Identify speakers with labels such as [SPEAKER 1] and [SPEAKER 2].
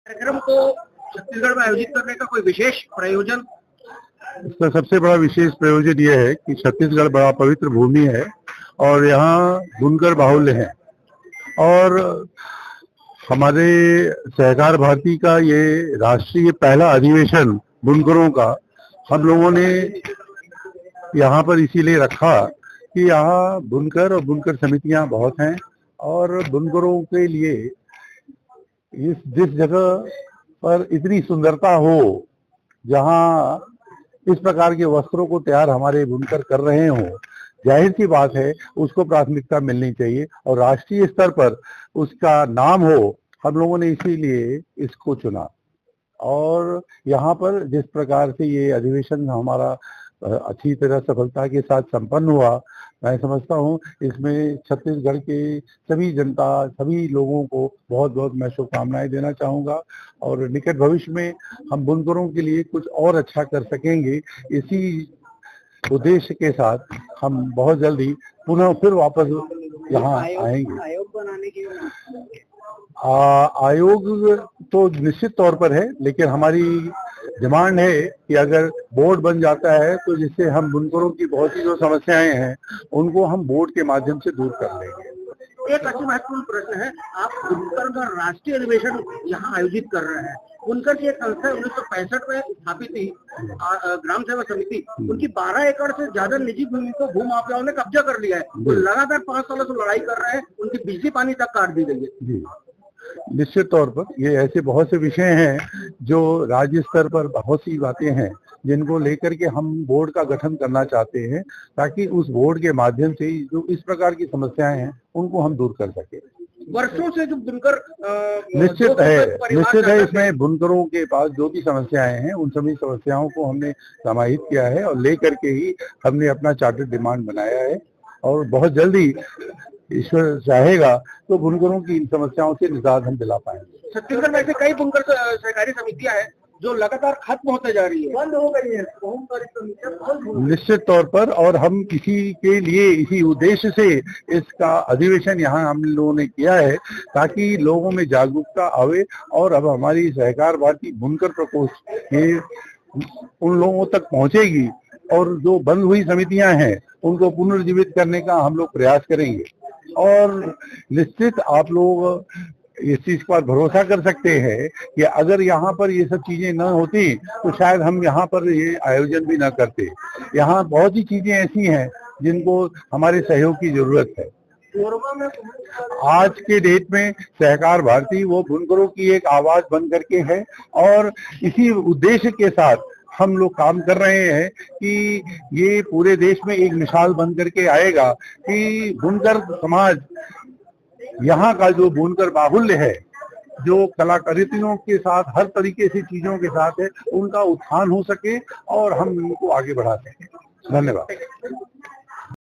[SPEAKER 1] कार्यक्रम को छत्तीसगढ़ में आयोजित करने का कोई विशेष प्रयोजन?
[SPEAKER 2] इसका सबसे बड़ा विशेष प्रयोजन यह है कि छत्तीसगढ़ बड़ा पवित्र भूमि है और यहाँ बुनकर बाहुल्य है और हमारे सहकार भारती का ये राष्ट्रीय पहला अधिवेशन बुनकरों का हम लोगों ने यहाँ पर इसीलिए रखा कि यहाँ बुनकर और बुनकर समितियां बहुत हैं और बुनकरों के लिए जिस जगह पर इतनी सुंदरता हो, जहाँ इस प्रकार के वस्त्रों को तैयार हमारे बुनकर कर रहे हो, जाहिर सी बात है उसको प्राथमिकता मिलनी चाहिए और राष्ट्रीय स्तर पर उसका नाम हो। हम लोगों ने इसीलिए इसको चुना और यहाँ पर जिस प्रकार से ये अधिवेशन हमारा अच्छी तरह सफलता के साथ संपन्न हुआ, मैं समझता हूँ इसमें छत्तीसगढ़ के सभी जनता, सभी लोगों को बहुत बहुत मैं शुभकामनाएं देना चाहूँगा और निकट भविष्य में हम बुनकरों के लिए कुछ और अच्छा कर सकेंगे। इसी उद्देश्य के साथ हम बहुत जल्दी पुनः फिर वापस यहाँ आएंगे।
[SPEAKER 1] आयोग बनाने की
[SPEAKER 2] आयोग तो निश्चित तौर पर है, लेकिन हमारी डिमांड है कि अगर बोर्ड बन जाता है तो जिससे हम बुनकरों की बहुत ही जो समस्याएं हैं उनको हम बोर्ड के माध्यम से दूर कर लेंगे।
[SPEAKER 1] एक अति महत्वपूर्ण प्रश्न है, आप बुनकर का राष्ट्रीय अधिवेशन यहाँ आयोजित कर रहे हैं। बुनकर की एक संस्था 1965 में स्थापित थी, ग्राम सेवा समिति, उनकी 12 एकड़ से ज्यादा निजी भूमि को भूमाफियाओं ने कब्जा कर लिया है। वो लगातार 5 सालों से लड़ाई कर रहे हैं, उनकी बिजली पानी तक काट दी गई है।
[SPEAKER 2] जी, निश्चित तौर पर ये ऐसे बहुत से विषय हैं जो राज्य स्तर पर बहुत सी बातें हैं जिनको लेकर के हम बोर्ड का गठन करना चाहते हैं ताकि उस बोर्ड के माध्यम से जो इस प्रकार की समस्याएं हैं उनको हम दूर कर सके।
[SPEAKER 1] वर्षों से जो बुनकर
[SPEAKER 2] निश्चित है इसमें बुनकरों के पास जो भी समस्याएं हैं उन सभी समस्याओं को हमने समाहित किया है और लेकर के ही हमने अपना चार्टर डिमांड बनाया है और बहुत जल्दी ईश्वर चाहेगा तो बुनकरों की इन समस्याओं से निजात हम दिला पाएंगे।
[SPEAKER 1] छत्तीसगढ़ में ऐसे कई बुनकर सहकारी समितियां हैं जो लगातार खत्म होते जा रही है, बंद हो गई है।
[SPEAKER 2] निश्चित तौर पर और हम इसी के लिए इसी उद्देश्य से इसका अधिवेशन यहाँ हम लोगों ने किया है ताकि लोगों में जागरूकता आवे और अब हमारी सहकार भारती बुनकर प्रकोष्ठ ये उन लोगों तक पहुंचेगी और जो बंद हुई समितियां हैं उनको पुनर्जीवित करने का हम लोग प्रयास करेंगे और निश्चित आप लोग इस चीज पर भरोसा कर सकते हैं कि अगर यहाँ पर ये सब चीजें न होती तो शायद हम यहाँ पर ये आयोजन भी न करते। यहाँ बहुत ही चीजें ऐसी हैं जिनको हमारे सहयोग की जरूरत है। आज के डेट में सहकार भारती वो बुनकरों की एक आवाज बन करके है और इसी उद्देश्य के साथ हम लोग काम कर रहे हैं कि ये पूरे देश में एक मिसाल बन करके आएगा कि बुनकर समाज, यहाँ का जो बुनकर बाहुल्य है, जो कलाकारियों के साथ हर तरीके से चीजों के साथ है, उनका उत्थान हो सके और हम इनको आगे बढ़ा सकें। धन्यवाद।